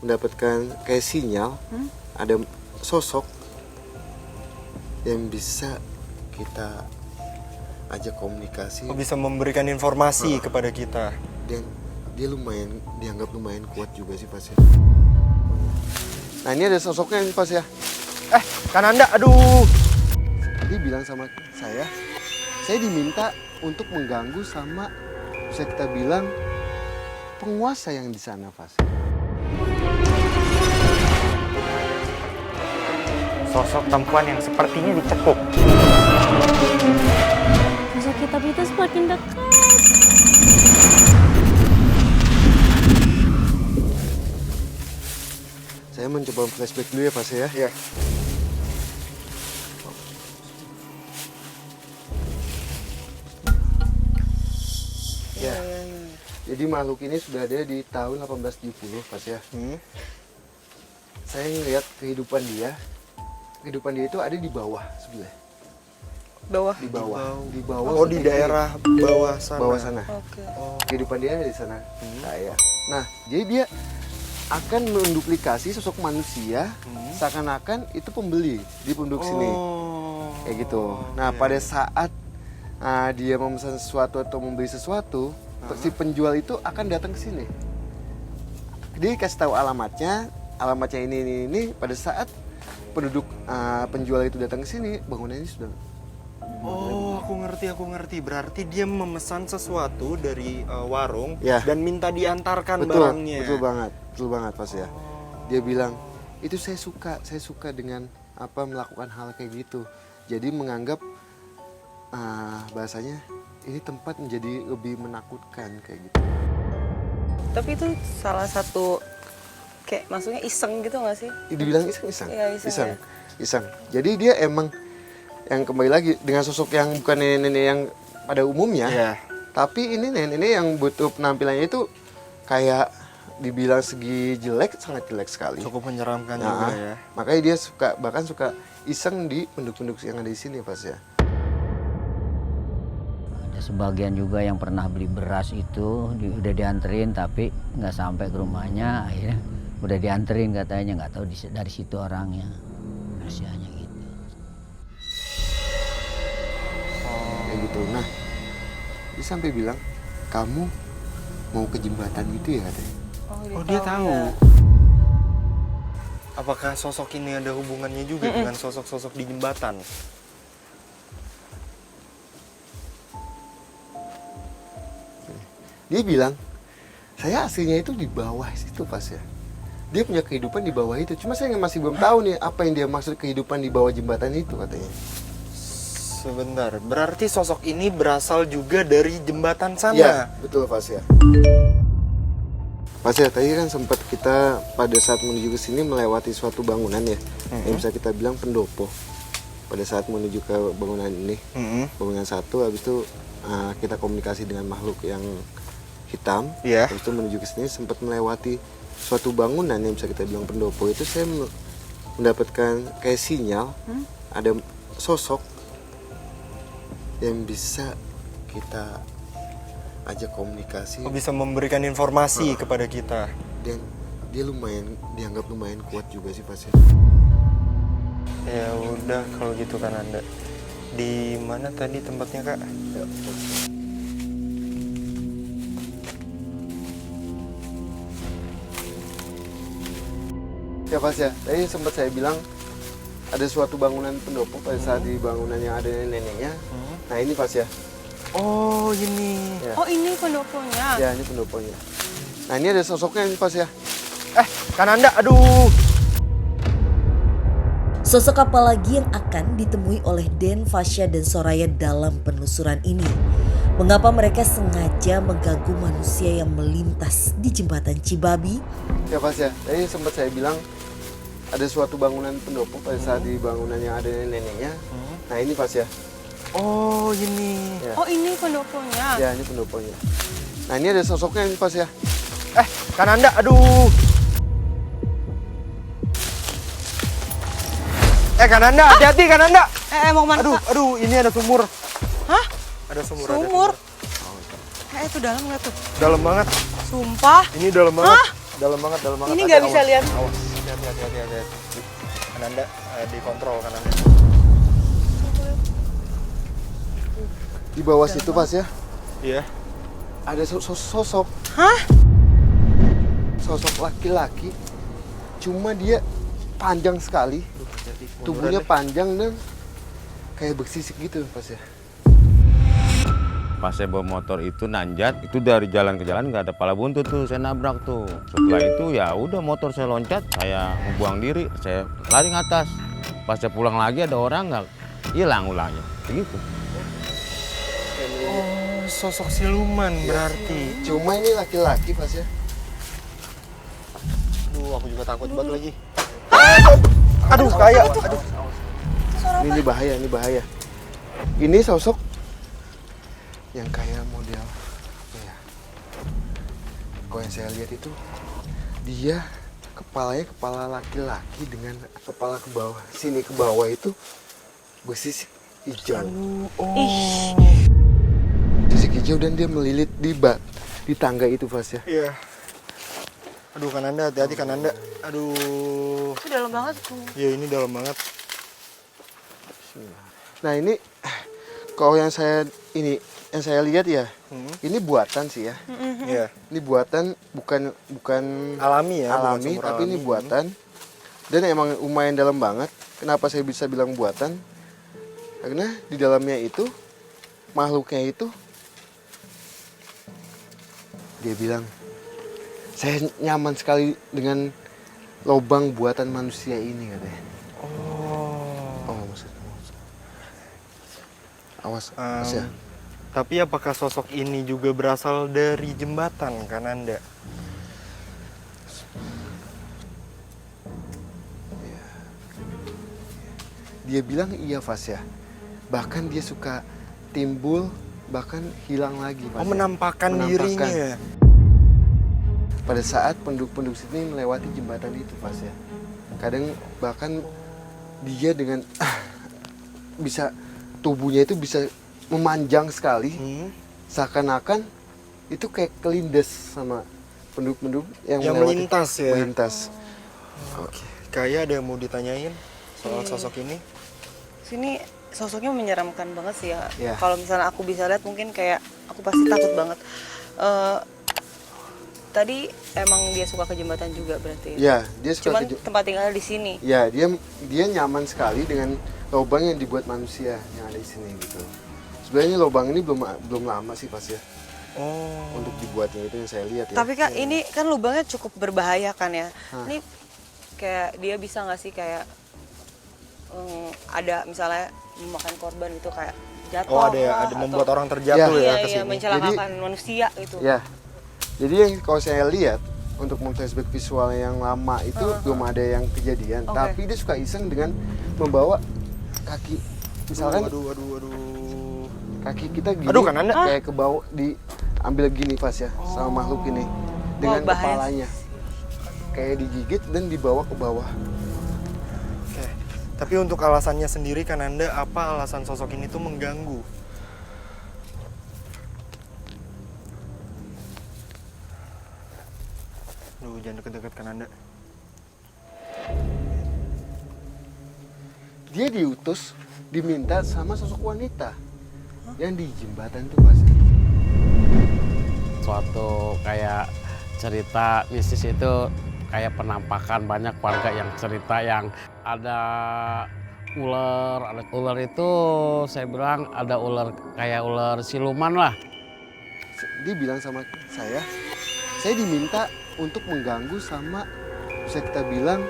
mendapatkan kayak sinyal, ada sosok yang bisa kita ajak komunikasi. Bisa memberikan informasi kepada kita. Dan dia dianggap lumayan kuat juga sih Pas ya. Nah ini ada sosoknya nih Pas ya. Kananda, aduh. Dia bilang sama saya diminta untuk mengganggu sama, bisa kita bilang, penguasa yang di sana Pas. Sosok perempuan yang sepertinya dicekuk. Sosok kitab itu semakin dekat. Saya mencoba flashback dulu ya Pas ya. Ya. Ya. Jadi makhluk ini sudah ada di tahun 1870 Pas ya. Saya ngelihat kehidupan dia. Kehidupan dia itu ada di bawah sebelah. Di bawah. Oh, di daerah bawah sana. Bawah sana. Oke. Kehidupan dia ada di sana. Nah, jadi dia akan menduplikasi sosok manusia seakan-akan itu pembeli di penduduk sini. Kayak gitu. Nah, pada saat dia memesan sesuatu atau membeli sesuatu, si penjual itu akan datang ke sini. Dia kasih tahu alamatnya ini. Pada saat penduduk penjual itu datang ke sini, bangunan ini sudah. Oh, aku ngerti. Berarti dia memesan sesuatu dari warung Ya. dan minta diantarkan Betul, barangnya. betul banget Pas ya. Dia bilang, itu saya suka dengan melakukan hal kayak gitu. Jadi menganggap bahasanya ini tempat menjadi lebih menakutkan kayak gitu. Tapi itu salah satu kayak maksudnya iseng gitu nggak sih? Dibilang iseng. Iya, iseng. Jadi dia emang yang kembali lagi dengan sosok yang bukan nenek-nenek yang pada umumnya. Iya. Tapi ini nenek-nenek yang butuh penampilannya itu kayak dibilang segi jelek, sangat jelek sekali. Cukup menyeramkan juga ya. Makanya dia bahkan suka iseng di penduduk-penduduk yang ada di sini Pas ya. Ada sebagian juga yang pernah beli beras itu udah dianterin tapi nggak sampai ke rumahnya, akhirnya udah dianterin katanya, nggak tahu dari situ orangnya, rahasianya gitu. Kayak gitu. Nah, dia sampai bilang, kamu mau ke jembatan itu ya katanya. Oh, dia tahu. Apakah sosok ini ada hubungannya juga dengan sosok-sosok di jembatan? Dia bilang, saya aslinya itu di bawah situ Pas ya. Dia punya kehidupan di bawah itu. Cuma saya masih belum tahu nih apa yang dia maksud kehidupan di bawah jembatan itu katanya. Sebentar, berarti sosok ini berasal juga dari jembatan sana? Iya, betul Pas ya. Pas ya, tadi kan sempat kita pada saat menuju ke sini melewati suatu bangunan ya. Yang bisa kita bilang pendopo. Pada saat menuju ke bangunan ini. Bangunan satu, habis itu kita komunikasi dengan makhluk yang hitam. Iya. Habis itu menuju ke sini sempat melewati suatu bangunan yang bisa kita bilang pendopo. Itu saya mendapatkan kayak sinyal, ada sosok yang bisa kita ajak komunikasi. Bisa memberikan informasi kepada kita. Dan dia dianggap lumayan kuat juga sih Pas ya. Ya udah kalau gitu kan Anda. Di mana tadi tempatnya Kak? Ya Pas ya, tadi sempat saya bilang ada suatu bangunan pendopo pada saat di bangunan yang ada neneknya. Nah ini Pas ya. Oh ini. Ya. Oh, ini pendoponya. Ya ini pendoponya. Nah ini ada sosoknya nih Pas ya. Kananda, aduh. Sosok apa lagi yang akan ditemui oleh Den, Fasya, dan Soraya dalam penelusuran ini? Mengapa mereka sengaja mengganggu manusia yang melintas di jembatan Cibabi? Ya Pas ya, tadi sempat saya bilang ada suatu bangunan pendopo pada saat di bangunan yang ada neneknya. Nah ini Pas ya. Oh ini. Ya. Oh, ini pendoponya. Ya ini pendoponya. Nah ini ada sosoknya nih Pas ya. Kananda, aduh. Kananda, hati-hati Kananda. Mau mana? Aduh, ini ada sumur. Hah? Ada sumur. Sumur? Itu dalam nggak tuh? Dalam banget. Sumpah. Ini dalam banget. Dalam banget, dalam banget. Ini Ada, nggak bisa awas. lihat. Awas, hati-hati. Kananda, dikontrol Kananda. Di bawah situ Pas ya, Iya. ada sosok. Hah? Sosok laki-laki. Cuma dia panjang sekali. Tubuhnya panjang dan kayak bersisik gitu Pas ya. Pas saya bawa motor itu nanjat, itu dari jalan ke jalan nggak ada pala buntut tuh, saya nabrak tuh. Setelah itu ya udah motor saya loncat, saya membuang diri, saya lari ke atas. Pas saya pulang lagi ada orang nggak hilang ulangnya, begitu. Oh, sosok siluman berarti. Cuma ini laki-laki Pas ya. Aduh, aku juga takut banget lagi. Aduh, kayak. Aduh. Ini bahaya. Ini sosok yang kayak model apa ya? Kalau yang saya lihat itu dia kepalanya kepala laki-laki dengan kepala ke bawah. Sini ke bawah itu bersisik hijau. Sisik hijau dan dia melilit di tangga itu Pas ya. Iya. Aduh, Kananda, hati-hati Kananda. Aduh. Itu dalam banget tuh. Ya ini dalam banget. Nah ini kalau yang saya lihat ya, ini buatan sih ya. Iya. Ini buatan bukan Alami ya. bukan alami, sumber tapi ini alami. buatan. Dan emang lumayan dalam banget. Kenapa saya bisa bilang buatan? Karena di dalamnya itu makhluknya itu dia bilang, saya nyaman sekali dengan lubang buatan manusia ini katanya. Oh maksudnya. Awas ya. Tapi apakah sosok ini juga berasal dari jembatan, Kananda? Dia bilang iya Fas ya. Bahkan dia suka timbul, bahkan hilang lagi Fas. Oh, menampakkan dirinya. Pada saat penduduk-penduduk sini melewati jembatan itu Fas ya. Kadang bahkan dia dengan bisa tubuhnya itu bisa memanjang sekali. Seakan-akan itu kayak kelindes sama penduduk-penduduk yang melintas ya. Melintas. Oke. Kayak ada yang mau ditanyain soal sosok ini? Sini sosoknya menyeramkan banget sih ya. Iya. Kalau misalnya aku bisa lihat mungkin kayak aku pasti takut banget. Tadi emang dia suka ke jembatan juga berarti. Ya, dia suka Cuman tempat tinggalnya di sini. Ya, dia nyaman sekali dengan lubang yang dibuat manusia yang ada di sini gitu. Sebenarnya lubang ini belum lama sih Pas ya. Oh. Untuk dibuatnya itu yang saya lihat ya. Tapi Kak, ini kan lubangnya cukup berbahaya kan ya. Ini kayak dia bisa nggak sih kayak ada misalnya memakan korban itu kayak jatuh. Oh, ada membuat orang terjatuh ya ke Iya, sini. mencelakakan manusia gitu. Ya. Jadi yang kalau saya lihat untuk flashback visual yang lama itu belum ada yang kejadian, Oke. tapi dia suka iseng dengan membawa kaki misalkan Aduh. kaki kita gini Aduh, Kananda. kayak ke bawah diambil gini Pas ya sama makhluk ini dengan bahaya. kepalanya kayak digigit dan dibawa ke bawah. Oke. Tapi untuk alasannya sendiri, Kananda, apa alasan sosok ini tuh mengganggu? Duh, jangan deket-deket Kananda. Dia diutus, diminta sama sosok wanita yang di jembatan tuh Pas. Suatu kayak cerita mistis itu kayak penampakan banyak warga yang cerita yang ada ular itu saya bilang ada ular kayak ular siluman lah. Dia bilang sama saya diminta untuk mengganggu sama bisa kita bilang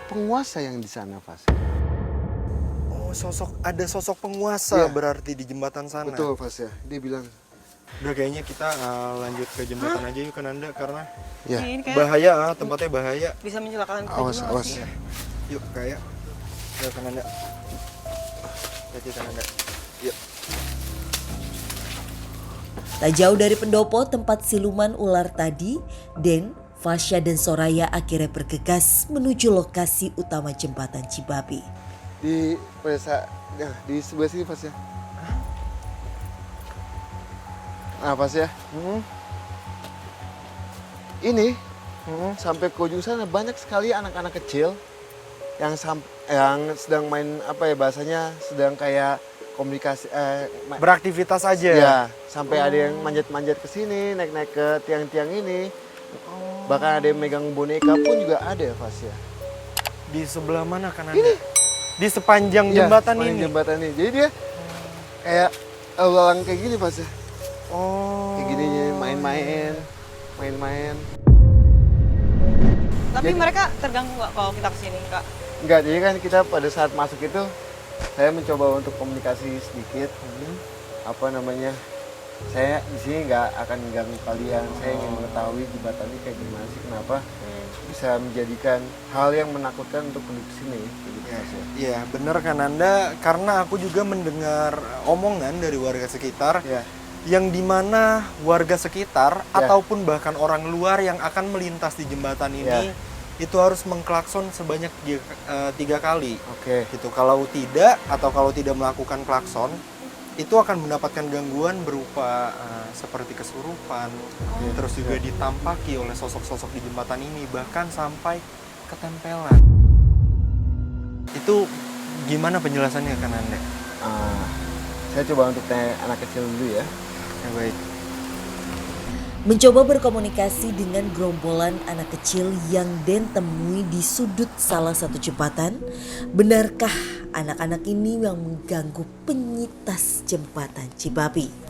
penguasa yang di sana Pas. Oh, ada sosok penguasa Iya. berarti di jembatan sana. Betul Pas ya. Dia bilang Udah kayaknya kita lanjut ke jembatan aja yuk, Kananda, karena ya. Ini kayak bahaya, tempatnya bahaya. bisa mencelakakan kita Awas, juga nggak awas. sih? Yuk, kayak. Yuk, Kananda. Jadi Kananda. Yuk. Tak jauh dari pendopo tempat siluman ular tadi, Den, Fasya dan Soraya akhirnya bergegas menuju lokasi utama jembatan Cibabi. Di di sebelah sini Pas ya. Nah Pas ya. Ini sampai ke ujung sana banyak sekali anak-anak kecil yang sedang main apa ya bahasanya, sedang kayak komunikasi Beraktivitas aja. ya, sampai ada yang manjat-manjat ke sini, naik-naik ke tiang-tiang ini. Bahkan ada yang megang boneka pun juga ada ya, Fasya. Di sebelah mana kan Anda? Di sepanjang Iya, jembatan sepanjang ini. Jembatan ini. Jadi dia kayak lalang kayak gini, Fasya. Oh. Kayak gini main-main. Tapi mereka terganggu nggak kalau kita kesini, Kak? Enggak, jadi kan kita pada saat masuk itu saya mencoba untuk komunikasi sedikit. Apa namanya? Saya di sini nggak akan mengganggu kalian. Saya ingin mengetahui jembatan ini kayak gimana sih, kenapa bisa menjadikan hal yang menakutkan untuk penduduk sini. Gitu, Mas, ya. Iya, bener kan Anda, karena aku juga mendengar omongan dari warga sekitar Ya. yang dimana warga sekitar ataupun bahkan orang luar yang akan melintas di jembatan ini itu harus mengklakson sebanyak 3 kali. Oke. Gitu. Kalau tidak atau kalau tidak melakukan klakson itu akan mendapatkan gangguan berupa seperti kesurupan, terus juga ditampaki oleh sosok-sosok di jembatan ini, bahkan sampai ketempelan. Itu gimana penjelasannya kan Anda? Saya coba untuk tanya anak kecil dulu ya. Ya, baik. Mencoba berkomunikasi dengan gerombolan anak kecil yang Den temui di sudut salah satu jembatan. Benarkah anak-anak ini yang mengganggu penyitas jembatan Cipapi?